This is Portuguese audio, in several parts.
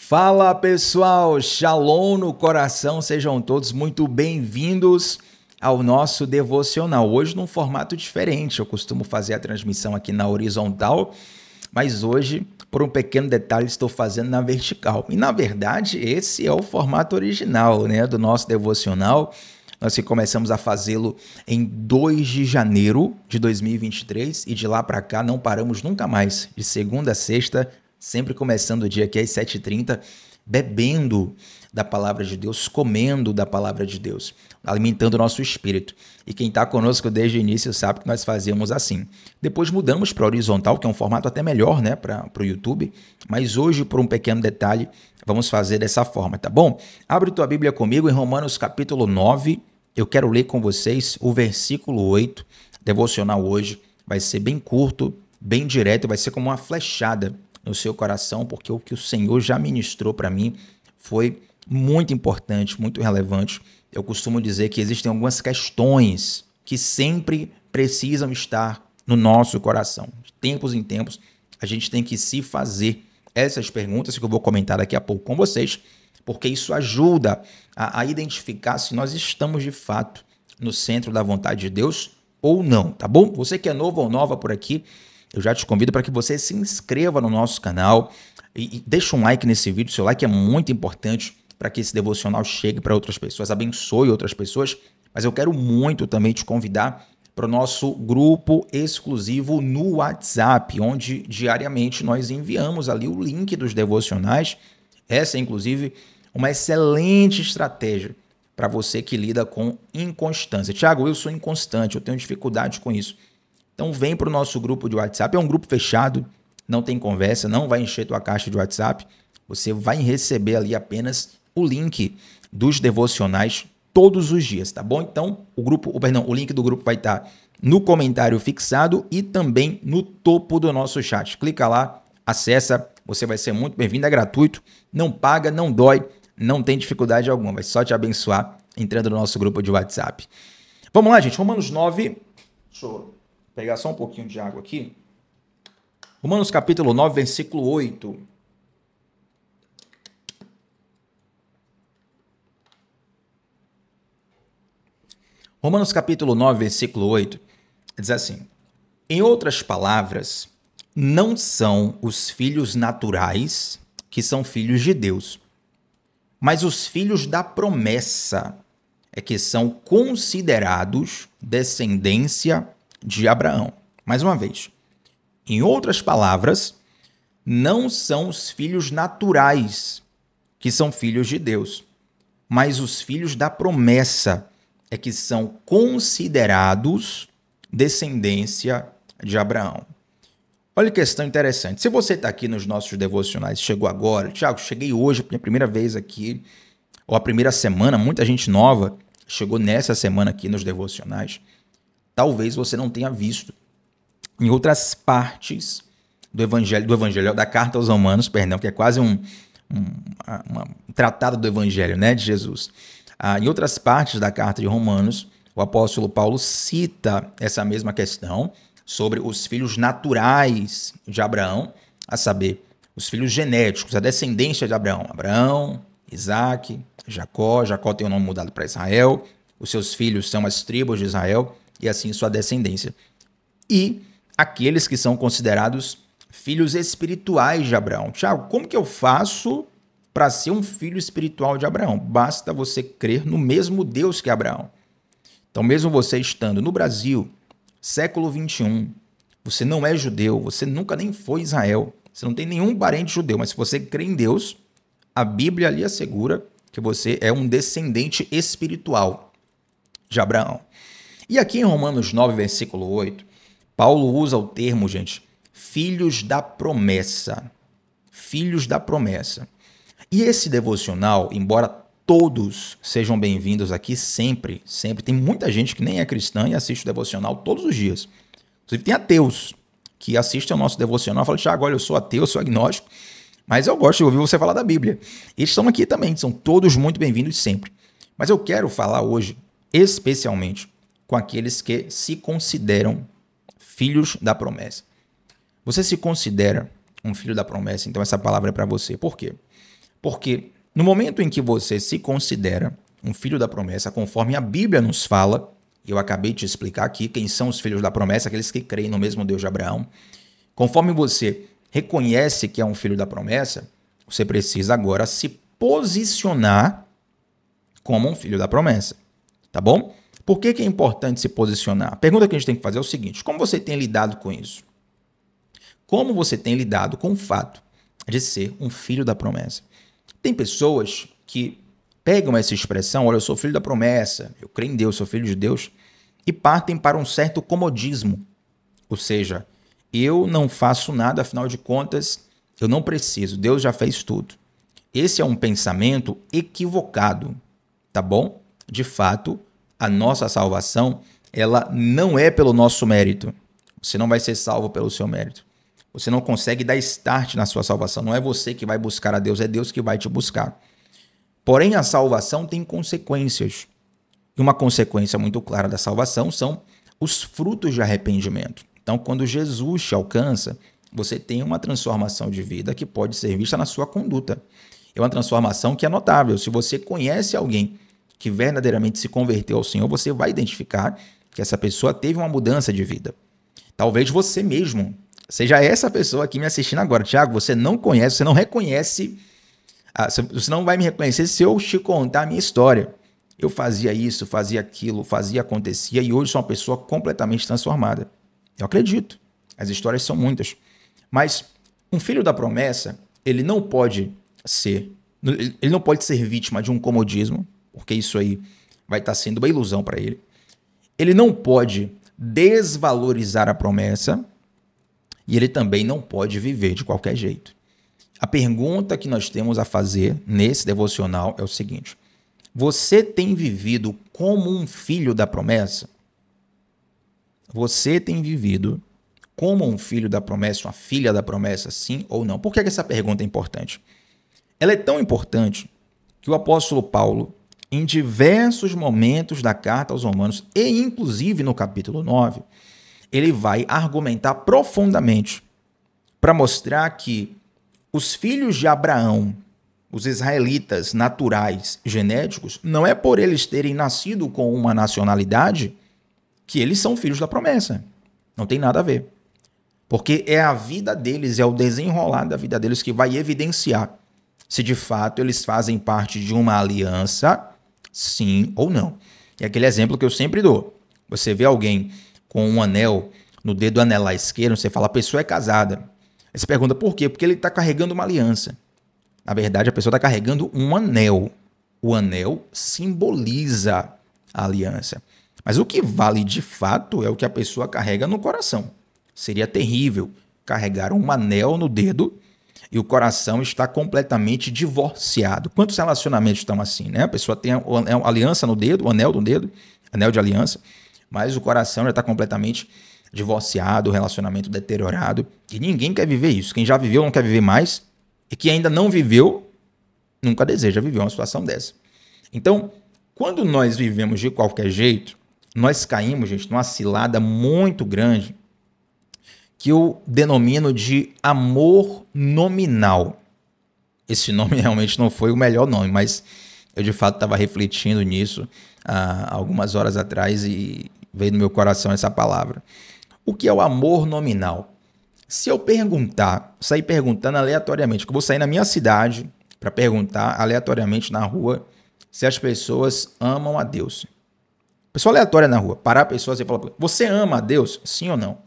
Fala pessoal, Shalom no coração, sejam todos muito bem-vindos ao nosso devocional. Hoje num formato diferente, eu costumo fazer a transmissão aqui na horizontal, mas hoje, por um pequeno detalhe, estou fazendo na vertical. E na verdade, esse é o formato original, do nosso devocional. Nós começamos a fazê-lo em 2 de janeiro de 2023 e de lá para cá não paramos nunca mais, de segunda a sexta, sempre começando o dia aqui às 7h30, bebendo da palavra de Deus, comendo da palavra de Deus, alimentando o nosso espírito. E quem está conosco desde o início sabe que nós fazíamos assim. Depois mudamos para horizontal, que é um formato até melhor, para o YouTube, mas hoje, por um pequeno detalhe, vamos fazer dessa forma, tá bom? Abre tua Bíblia comigo em Romanos capítulo 9, eu quero ler com vocês o versículo 8, devocional hoje, vai ser bem curto, bem direto, vai ser como uma flechada no seu coração, porque o que o Senhor já ministrou para mim foi muito importante, muito relevante. Eu costumo dizer que existem algumas questões que sempre precisam estar no nosso coração. De tempos em tempos, a gente tem que se fazer essas perguntas que eu vou comentar daqui a pouco com vocês, porque isso ajuda a identificar se nós estamos de fato no centro da vontade de Deus ou não, tá bom? Você que é novo ou nova por aqui, eu já te convido para que você se inscreva no nosso canal e deixe um like nesse vídeo. Seu like é muito importante para que esse devocional chegue para outras pessoas, abençoe outras pessoas. Mas eu quero muito também te convidar para o nosso grupo exclusivo no WhatsApp, onde diariamente nós enviamos ali o link dos devocionais. Essa é, inclusive, uma excelente estratégia para você que lida com inconstância. Tiago, eu sou inconstante, eu tenho dificuldade com isso. Então vem para o nosso grupo de WhatsApp, é um grupo fechado, não tem conversa, não vai encher tua caixa de WhatsApp, você vai receber ali apenas o link dos devocionais todos os dias, tá bom? Então o link do grupo vai estar no comentário fixado e também no topo do nosso chat. Clica lá, acessa, você vai ser muito bem-vindo, é gratuito, não paga, não dói, não tem dificuldade alguma, vai só te abençoar entrando no nosso grupo de WhatsApp. Vamos lá, gente, Romanos 9, deixa eu pegar só um pouquinho de água aqui. Romanos capítulo 9, versículo 8. Romanos capítulo 9, versículo 8, diz assim: em outras palavras, não são os filhos naturais que são filhos de Deus, mas os filhos da promessa é que são considerados descendência de Abraão. Mais uma vez, em outras palavras, não são os filhos naturais que são filhos de Deus, mas os filhos da promessa é que são considerados descendência de Abraão. Olha que questão interessante. Se você está aqui nos nossos devocionais, chegou agora, Tiago, cheguei hoje, minha primeira vez aqui, ou a primeira semana, muita gente nova chegou nessa semana aqui nos devocionais, talvez você não tenha visto em outras partes do evangelho, da carta aos Romanos, que é quase um tratado do evangelho, de Jesus. Em outras partes da carta de Romanos, o apóstolo Paulo cita essa mesma questão sobre os filhos naturais de Abraão, a saber, os filhos genéticos, a descendência de Abraão. Abraão, Isaac, Jacó tem o nome mudado para Israel, os seus filhos são as tribos de Israel, e assim sua descendência. E aqueles que são considerados filhos espirituais de Abraão. Tiago, como que eu faço para ser um filho espiritual de Abraão? Basta você crer no mesmo Deus que Abraão. Então, mesmo você estando no Brasil, século 21, você não é judeu, você nunca nem foi Israel, você não tem nenhum parente judeu, mas se você crê em Deus, a Bíblia ali assegura que você é um descendente espiritual de Abraão. E aqui em Romanos 9, versículo 8, Paulo usa o termo, gente, filhos da promessa. Filhos da promessa. E esse devocional, embora todos sejam bem-vindos aqui sempre, tem muita gente que nem é cristã e assiste o devocional todos os dias. Inclusive tem ateus que assistem ao nosso devocional e falam, Tiago, olha, eu sou ateu, eu sou agnóstico, mas eu gosto de ouvir você falar da Bíblia. Eles estão aqui também, são todos muito bem-vindos sempre. Mas eu quero falar hoje, especialmente, com aqueles que se consideram filhos da promessa. Você se considera um filho da promessa, então essa palavra é para você. Por quê? Porque no momento em que você se considera um filho da promessa, conforme a Bíblia nos fala, eu acabei de explicar aqui quem são os filhos da promessa, aqueles que creem no mesmo Deus de Abraão. Conforme você reconhece que é um filho da promessa, você precisa agora se posicionar como um filho da promessa, tá bom? Por que é importante se posicionar? A pergunta que a gente tem que fazer é o seguinte: como você tem lidado com isso? Como você tem lidado com o fato de ser um filho da promessa? Tem pessoas que pegam essa expressão, olha, eu sou filho da promessa, eu creio em Deus, sou filho de Deus, e partem para um certo comodismo. Ou seja, eu não faço nada, afinal de contas, eu não preciso, Deus já fez tudo. Esse é um pensamento equivocado, tá bom? De fato, a nossa salvação, ela não é pelo nosso mérito. Você não vai ser salvo pelo seu mérito. Você não consegue dar start na sua salvação. Não é você que vai buscar a Deus, é Deus que vai te buscar. Porém, a salvação tem consequências. E uma consequência muito clara da salvação são os frutos de arrependimento. Então, quando Jesus te alcança, você tem uma transformação de vida que pode ser vista na sua conduta. É uma transformação que é notável. Se você conhece alguém que verdadeiramente se converteu ao Senhor, você vai identificar que essa pessoa teve uma mudança de vida. Talvez você mesmo seja essa pessoa aqui me assistindo agora. Tiago, você não conhece, você não reconhece, você não vai me reconhecer se eu te contar a minha história. Eu fazia isso, fazia aquilo, fazia, acontecia, e hoje sou uma pessoa completamente transformada. Eu acredito. As histórias são muitas. Mas um filho da promessa, ele não pode ser vítima de um comodismo, porque isso aí vai estar sendo uma ilusão para ele. Ele não pode desvalorizar a promessa e ele também não pode viver de qualquer jeito. A pergunta que nós temos a fazer nesse devocional é o seguinte: você tem vivido como um filho da promessa? Você tem vivido como um filho da promessa, uma filha da promessa, sim ou não? Por que essa pergunta é importante? Ela é tão importante que o apóstolo Paulo, em diversos momentos da carta aos Romanos, e inclusive no capítulo 9, ele vai argumentar profundamente para mostrar que os filhos de Abraão, os israelitas naturais, genéticos, não é por eles terem nascido com uma nacionalidade que eles são filhos da promessa. Não tem nada a ver. Porque é a vida deles, é o desenrolar da vida deles que vai evidenciar se de fato eles fazem parte de uma aliança, sim ou não. É aquele exemplo que eu sempre dou. Você vê alguém com um anel no dedo anelar esquerdo, você fala, a pessoa é casada. Aí você pergunta por quê? Porque ele está carregando uma aliança. Na verdade, a pessoa está carregando um anel. O anel simboliza a aliança. Mas o que vale de fato é o que a pessoa carrega no coração. Seria terrível carregar um anel no dedo e o coração está completamente divorciado. Quantos relacionamentos estão assim, né? A pessoa tem a aliança no dedo, o anel no dedo, anel de aliança, mas o coração já está completamente divorciado, o relacionamento deteriorado. E ninguém quer viver isso. Quem já viveu não quer viver mais. E quem ainda não viveu, nunca deseja viver uma situação dessa. Então, quando nós vivemos de qualquer jeito, nós caímos, gente, numa cilada muito grande que eu denomino de amor nominal. Esse nome realmente não foi o melhor nome, mas eu de fato estava refletindo nisso há algumas horas atrás e veio no meu coração essa palavra. O que é o amor nominal? Se eu sair perguntando aleatoriamente, que eu vou sair na minha cidade para perguntar aleatoriamente na rua se as pessoas amam a Deus. Pessoa aleatória na rua, parar a pessoa e falar, você ama a Deus? Sim ou não?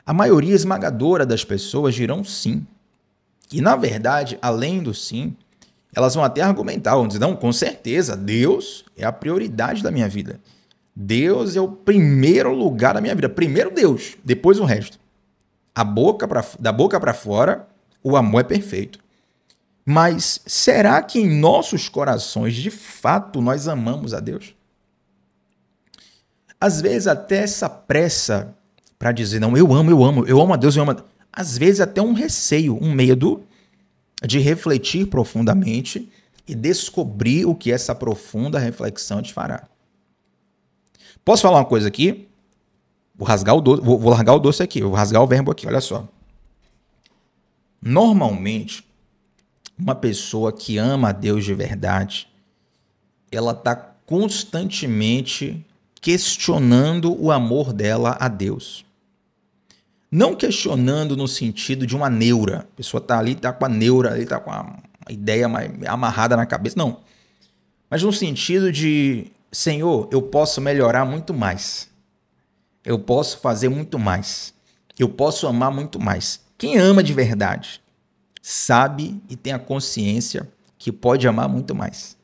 A maioria esmagadora das pessoas dirão sim. E, na verdade, além do sim, elas vão até argumentar, vão dizer, não, com certeza, Deus é a prioridade da minha vida. Deus é o primeiro lugar da minha vida. Primeiro Deus, depois o resto. Da boca para fora, o amor é perfeito. Mas será que em nossos corações, de fato, nós amamos a Deus? Às vezes até essa pressa para dizer, não, eu amo a Deus, eu amo a Deus. Às vezes até um receio, um medo de refletir profundamente e descobrir o que essa profunda reflexão te fará. Posso falar uma coisa aqui? Vou largar o doce aqui, vou rasgar o verbo aqui, olha só. Normalmente, Uma pessoa que ama a Deus de verdade, ela está constantemente questionando o amor dela a Deus. Não questionando no sentido de uma neura. A pessoa está ali, está com a neura, ali está com a ideia amarrada na cabeça. Não. Mas no sentido de, Senhor, eu posso melhorar muito mais. Eu posso fazer muito mais. Eu posso amar muito mais. Quem ama de verdade sabe e tem a consciência que pode amar muito mais.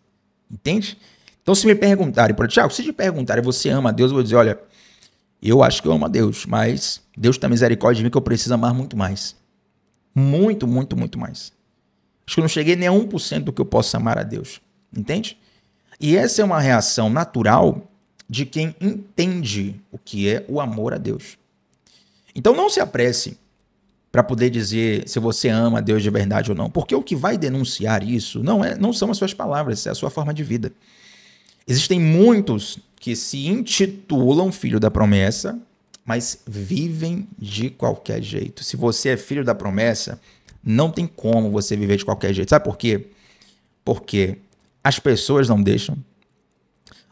Entende? Então, se me perguntarem, Tiago, se te perguntarem, você ama a Deus, eu vou dizer, olha, eu acho que eu amo a Deus, mas Deus tem misericórdia de mim que eu preciso amar muito mais. Muito, muito, muito mais. Acho que eu não cheguei nem a 1% do que eu posso amar a Deus. Entende? E essa é uma reação natural de quem entende o que é o amor a Deus. Então não se apresse para poder dizer se você ama a Deus de verdade ou não, porque o que vai denunciar isso não são as suas palavras, é a sua forma de vida. Existem muitos que se intitulam filho da promessa, mas vivem de qualquer jeito. Se você é filho da promessa, não tem como você viver de qualquer jeito. Sabe por quê? Porque as pessoas não deixam,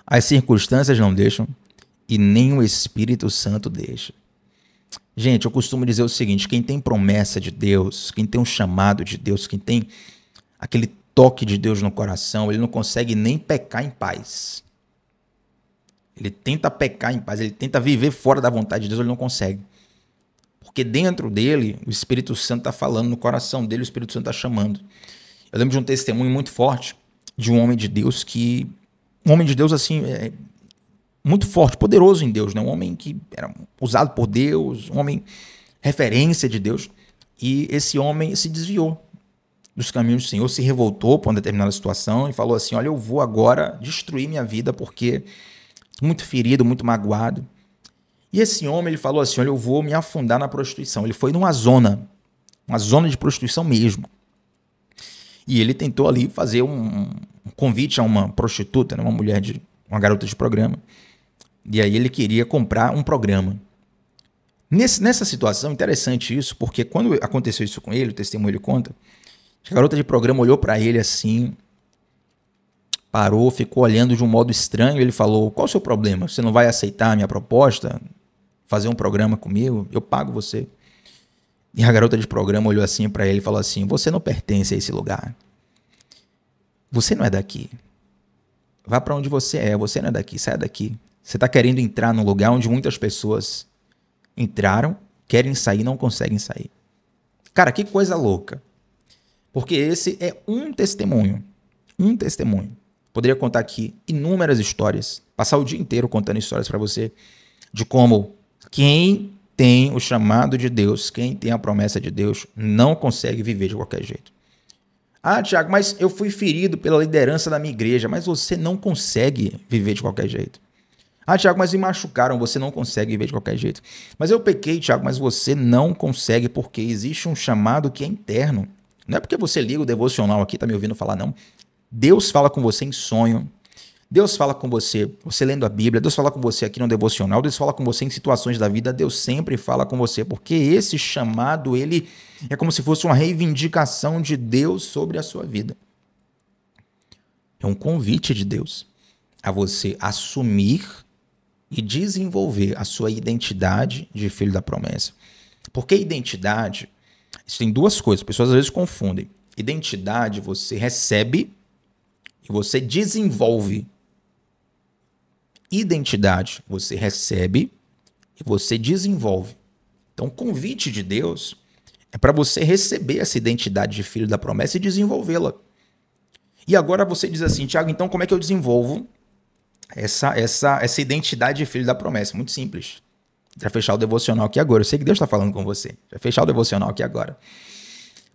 as circunstâncias não deixam e nem o Espírito Santo deixa. Gente, eu costumo dizer o seguinte, quem tem promessa de Deus, quem tem um chamado de Deus, quem tem aquele toque de Deus no coração, ele não consegue nem pecar em paz. Ele tenta pecar em paz, ele tenta viver fora da vontade de Deus, ele não consegue. Porque dentro dele, o Espírito Santo está falando, no coração dele, o Espírito Santo está chamando. Eu lembro de um testemunho muito forte de um homem de Deus assim, muito forte, poderoso em Deus, né? Um homem que era usado por Deus, um homem referência de Deus. E esse homem se desviou dos caminhos do Senhor, se revoltou por uma determinada situação e falou assim, olha, eu vou agora destruir minha vida porque muito ferido, muito magoado. E esse homem, ele falou assim, olha, eu vou me afundar na prostituição. Ele foi numa zona de prostituição mesmo. E ele tentou ali fazer um convite a uma prostituta, né, uma garota de programa. E aí ele queria comprar um programa. Nessa situação, interessante isso, porque quando aconteceu isso com ele, o testemunho ele conta, a garota de programa olhou para ele assim, parou, ficou olhando de um modo estranho, ele falou, qual é o seu problema? Você não vai aceitar a minha proposta? Fazer um programa comigo? Eu pago você. E a garota de programa olhou assim para ele e falou assim, você não pertence a esse lugar. Você não é daqui. Vá para onde você não é daqui, saia daqui. Você está querendo entrar num lugar onde muitas pessoas entraram, querem sair, não conseguem sair. Cara, que coisa louca. Porque esse é um testemunho. Um testemunho. Poderia contar aqui inúmeras histórias, passar o dia inteiro contando histórias para você de como quem tem o chamado de Deus, quem tem a promessa de Deus, não consegue viver de qualquer jeito. Ah, Tiago, mas eu fui ferido pela liderança da minha igreja, mas você não consegue viver de qualquer jeito. Ah, Tiago, mas me machucaram, você não consegue viver de qualquer jeito. Mas eu pequei, Tiago, mas você não consegue porque existe um chamado que é interno. Não é porque você liga o devocional aqui, tá me ouvindo falar, não. Deus fala com você em sonho. Deus fala com você lendo a Bíblia, Deus fala com você aqui no devocional, Deus fala com você em situações da vida, Deus sempre fala com você, porque esse chamado, ele é como se fosse uma reivindicação de Deus sobre a sua vida. É um convite de Deus a você assumir e desenvolver a sua identidade de filho da promessa. Porque identidade, isso tem duas coisas, as pessoas às vezes confundem. Identidade você recebe e você desenvolve. Identidade você recebe e você desenvolve. Então o convite de Deus é para você receber essa identidade de filho da promessa e desenvolvê-la. E agora você diz assim, Tiago, então como é que eu desenvolvo essa identidade de filho da promessa? Muito simples. Para fechar o devocional aqui agora. Eu sei que Deus está falando com você. Para fechar o devocional aqui agora.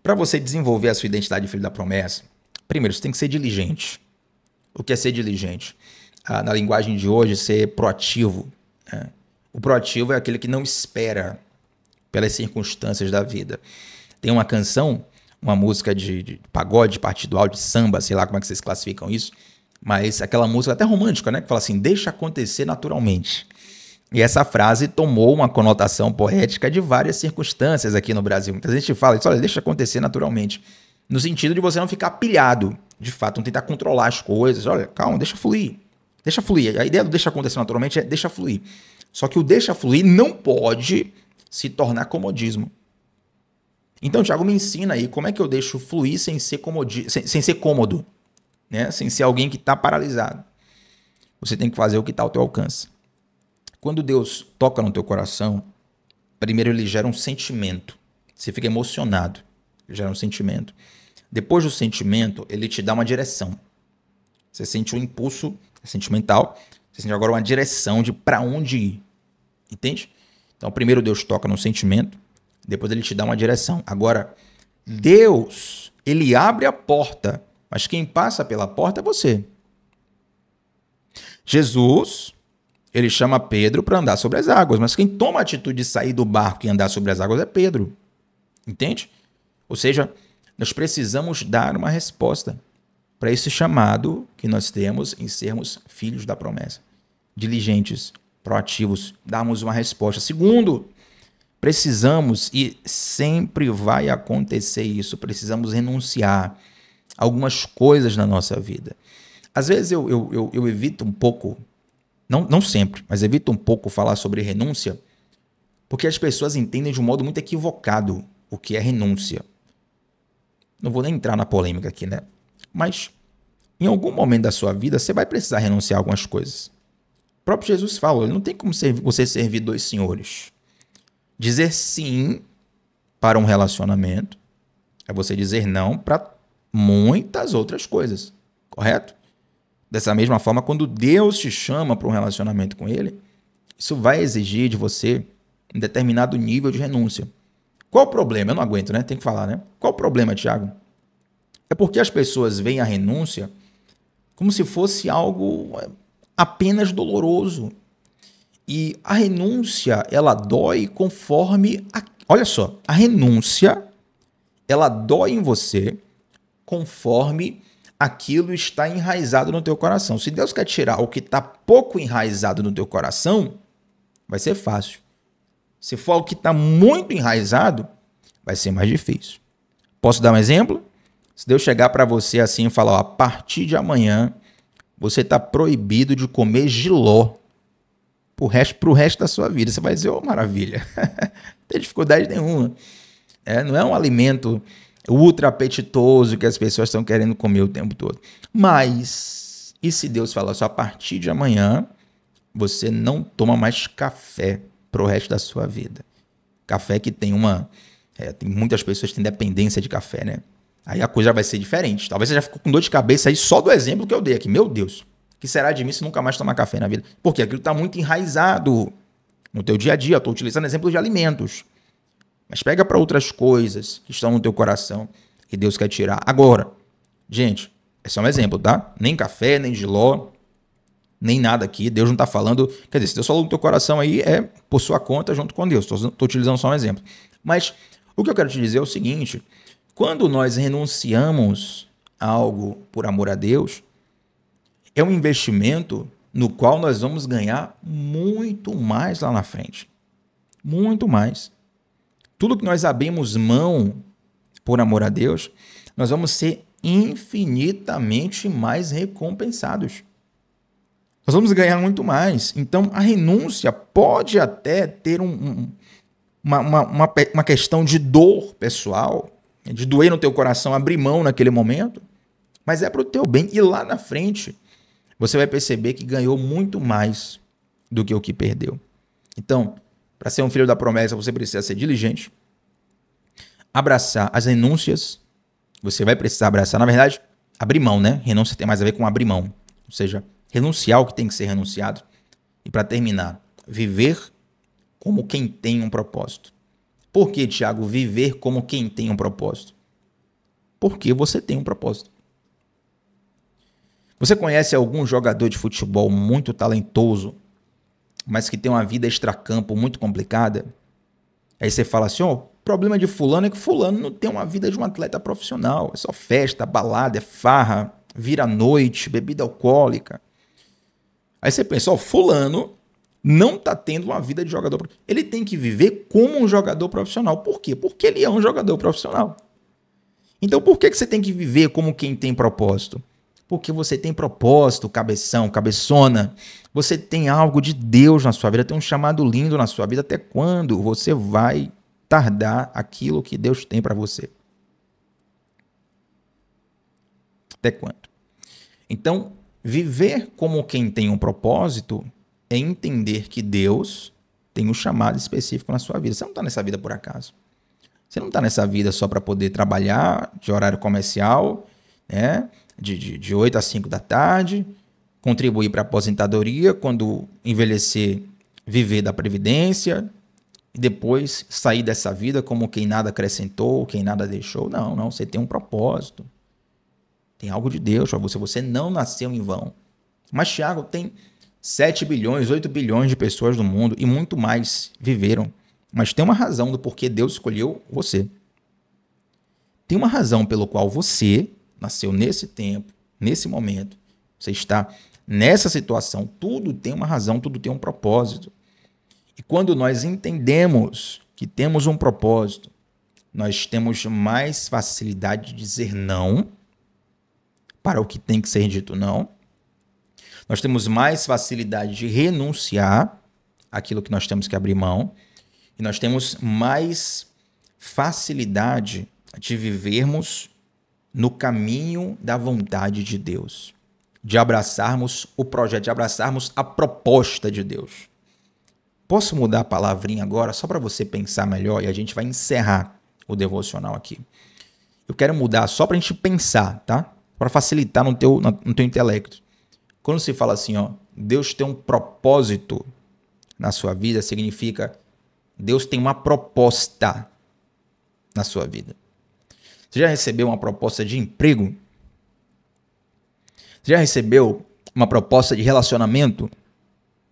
Para você desenvolver a sua identidade de filho da promessa, primeiro você tem que ser diligente. O que é ser diligente? Na linguagem de hoje, ser proativo. Né? O proativo é aquele que não espera pelas circunstâncias da vida. Tem uma canção, uma música de pagode, partido de samba, sei lá como é que vocês classificam isso, mas aquela música até romântica, né? Que fala assim, deixa acontecer naturalmente. E essa frase tomou uma conotação poética de várias circunstâncias aqui no Brasil. Muita gente fala isso, olha, deixa acontecer naturalmente. No sentido de você não ficar pilhado, de fato, não tentar controlar as coisas. Olha, calma, deixa fluir. Deixa fluir. A ideia do deixa acontecer naturalmente é deixa fluir. Só que o deixa fluir não pode se tornar comodismo. Então, Thiago, me ensina aí como é que eu deixo fluir sem ser cômodo, né? Sem ser alguém que está paralisado. Você tem que fazer o que está ao teu alcance. Quando Deus toca no teu coração, primeiro ele gera um sentimento. Você fica emocionado. Ele gera um sentimento. Depois do sentimento, ele te dá uma direção. Você sente um impulso sentimental. Você sente agora uma direção de para onde ir. Entende? Então, primeiro Deus toca no sentimento. Depois ele te dá uma direção. Agora, Deus, ele abre a porta. Mas quem passa pela porta é você. Jesus, ele chama Pedro para andar sobre as águas. Mas quem toma a atitude de sair do barco e andar sobre as águas é Pedro. Entende? Ou seja, nós precisamos dar uma resposta para esse chamado que nós temos em sermos filhos da promessa. Diligentes, proativos, darmos uma resposta. Segundo, precisamos, e sempre vai acontecer isso, precisamos renunciar a algumas coisas na nossa vida. Às vezes eu evito um pouco, não sempre, mas evito um pouco falar sobre renúncia, porque as pessoas entendem de um modo muito equivocado o que é renúncia. Não vou nem entrar na polêmica aqui, né? Mas em algum momento da sua vida você vai precisar renunciar a algumas coisas. O próprio Jesus fala, não tem como você servir dois senhores. Dizer sim para um relacionamento é você dizer não para muitas outras coisas, correto? Dessa mesma forma, quando Deus te chama para um relacionamento com Ele, isso vai exigir de você um determinado nível de renúncia. Qual o problema? Eu não aguento, né? Tem que falar, né? Qual o problema, Thiago? É porque as pessoas veem a renúncia como se fosse algo apenas doloroso. E a renúncia, ela dói conforme... Olha só, a renúncia, ela dói em você conforme aquilo está enraizado no teu coração. Se Deus quer tirar o que está pouco enraizado no teu coração, vai ser fácil. Se for o que está muito enraizado, vai ser mais difícil. Posso dar um exemplo? Se Deus chegar para você assim e falar, ó, a partir de amanhã, você está proibido de comer jiló pro resto da sua vida. Você vai dizer, maravilha, não tem dificuldade nenhuma. Não é um alimento ultra apetitoso que as pessoas estão querendo comer o tempo todo. Mas, e se Deus falar só a partir de amanhã, você não toma mais café pro resto da sua vida. Café que tem tem muitas pessoas que têm dependência de café, né? Aí a coisa vai ser diferente. Talvez você já ficou com dor de cabeça aí só do exemplo que eu dei aqui. Meu Deus, o que será de mim se nunca mais tomar café na vida? Porque aquilo está muito enraizado no teu dia a dia. Eu estou utilizando exemplos de alimentos. Mas pega para outras coisas que estão no teu coração que Deus quer tirar. Agora, gente, esse é um exemplo, tá? Nem café, nem jiló, nem nada aqui. Deus não está falando... Quer dizer, se Deus falou no teu coração aí, é por sua conta junto com Deus. Estou utilizando só um exemplo. Mas o que eu quero te dizer é o seguinte... Quando nós renunciamos a algo por amor a Deus, é um investimento no qual nós vamos ganhar muito mais lá na frente. Muito mais. Tudo que nós abrimos mão por amor a Deus, nós vamos ser infinitamente mais recompensados. Nós vamos ganhar muito mais. Então, a renúncia pode até ter uma questão de dor pessoal, de doer no teu coração, abrir mão naquele momento, mas é para o teu bem. E lá na frente, você vai perceber que ganhou muito mais do que o que perdeu. Então, para ser um filho da promessa, você precisa ser diligente, abraçar as renúncias, você vai precisar abraçar, na verdade, abrir mão, né? Renúncia tem mais a ver com abrir mão, ou seja, renunciar ao que tem que ser renunciado. E para terminar, viver como quem tem um propósito. Por que, Thiago, viver como quem tem um propósito? Porque você tem um propósito. Você conhece algum jogador de futebol muito talentoso, mas que tem uma vida extracampo muito complicada? Aí você fala assim, o problema de fulano é que fulano não tem uma vida de um atleta profissional. É só festa, balada, é farra, vira noite, bebida alcoólica. Aí você pensa, fulano não está tendo uma vida de jogador. Ele tem que viver como um jogador profissional. Por quê? Porque ele é um jogador profissional. Então por que você tem que viver como quem tem propósito? Porque você tem propósito, cabeção, cabeçona. Você tem algo de Deus na sua vida, tem um chamado lindo na sua vida. Até quando você vai tardar aquilo que Deus tem para você? Até quando? Então, viver como quem tem um propósito é entender que Deus tem um chamado específico na sua vida. Você não está nessa vida por acaso. Você não está nessa vida só para poder trabalhar de horário comercial, né? De 8 às 5 da tarde, contribuir para a aposentadoria, quando envelhecer, viver da previdência, e depois sair dessa vida como quem nada acrescentou, quem nada deixou. Não, não, você tem um propósito. Tem algo de Deus para você. Você não nasceu em vão. Mas, Tiago, tem 7 bilhões, 8 bilhões de pessoas no mundo e muito mais viveram. Mas tem uma razão do porquê Deus escolheu você. Tem uma razão pelo qual você nasceu nesse tempo, nesse momento. Você está nessa situação. Tudo tem uma razão, tudo tem um propósito. E quando nós entendemos que temos um propósito, nós temos mais facilidade de dizer não para o que tem que ser dito não. Nós temos mais facilidade de renunciar àquilo que nós temos que abrir mão. E nós temos mais facilidade de vivermos no caminho da vontade de Deus. De abraçarmos o projeto, de abraçarmos a proposta de Deus. Posso mudar a palavrinha agora só para você pensar melhor e a gente vai encerrar o devocional aqui. Eu quero mudar só para a gente pensar, tá? Para facilitar no teu intelecto. Quando se fala assim, ó, Deus tem um propósito na sua vida, significa Deus tem uma proposta na sua vida. Você já recebeu uma proposta de emprego? Você já recebeu uma proposta de relacionamento?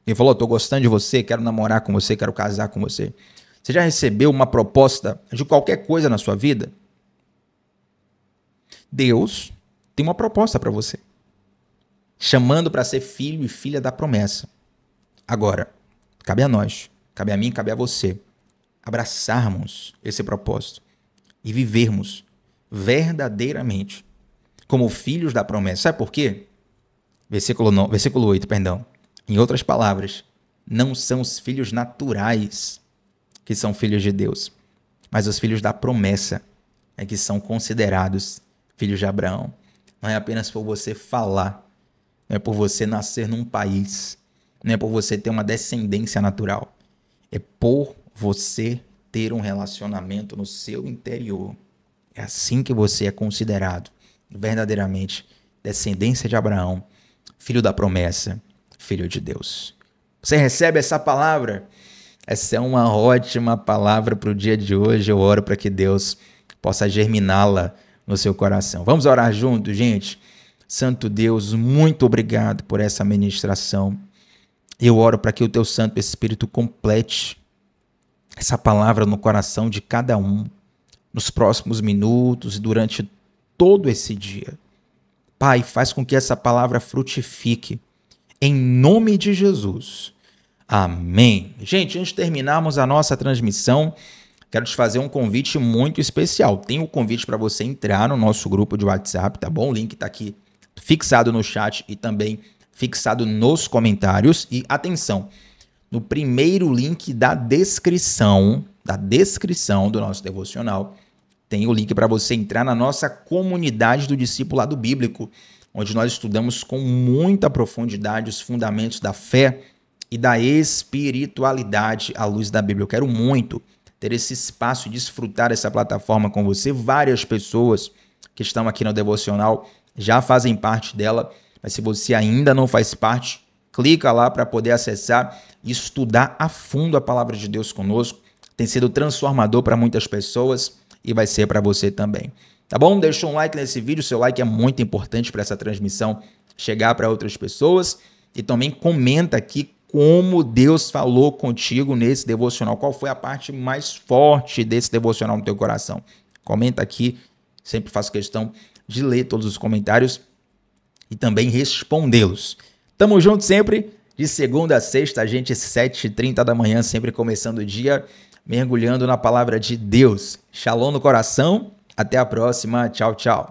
Ele falou, estou gostando de você, quero namorar com você, quero casar com você. Você já recebeu uma proposta de qualquer coisa na sua vida? Deus tem uma proposta para você, chamando para ser filho e filha da promessa. Agora, cabe a nós, cabe a mim, cabe a você, abraçarmos esse propósito e vivermos verdadeiramente como filhos da promessa. Sabe por quê? Versículo 8, perdão. Em outras palavras, não são os filhos naturais que são filhos de Deus, mas os filhos da promessa é que são considerados filhos de Abraão. Não é apenas por você falar, não é por você nascer num país, não é por você ter uma descendência natural, é por você ter um relacionamento no seu interior. É assim que você é considerado verdadeiramente descendência de Abraão, filho da promessa, filho de Deus. Você recebe essa palavra? Essa é uma ótima palavra para o dia de hoje. Eu oro para que Deus possa germiná-la no seu coração. Vamos orar juntos, gente? Santo Deus, muito obrigado por essa ministração. Eu oro para que o teu Santo Espírito complete essa palavra no coração de cada um, nos próximos minutos e durante todo esse dia. Pai, faz com que essa palavra frutifique, em nome de Jesus. Amém. Gente, antes de terminarmos a nossa transmissão, quero te fazer um convite muito especial. Tem um convite para você entrar no nosso grupo de WhatsApp, tá bom? O link está aqui fixado no chat e também fixado nos comentários. E atenção, no primeiro link da descrição do nosso devocional, tem o link para você entrar na nossa comunidade do discipulado bíblico, onde nós estudamos com muita profundidade os fundamentos da fé e da espiritualidade à luz da Bíblia. Eu quero muito ter esse espaço e desfrutar essa plataforma com você. Várias pessoas que estão aqui no devocional já fazem parte dela, mas se você ainda não faz parte, clica lá para poder acessar e estudar a fundo a palavra de Deus conosco. Tem sido transformador para muitas pessoas e vai ser para você também. Tá bom? Deixa um like nesse vídeo, seu like é muito importante para essa transmissão chegar para outras pessoas. E também comenta aqui como Deus falou contigo nesse devocional. Qual foi a parte mais forte desse devocional no teu coração? Comenta aqui, sempre faço questão de ler todos os comentários e também respondê-los. Tamo junto sempre, de segunda a sexta, gente, 7h30 da manhã, sempre começando o dia, mergulhando na palavra de Deus. Shalom no coração Até a próxima. Tchau, tchau.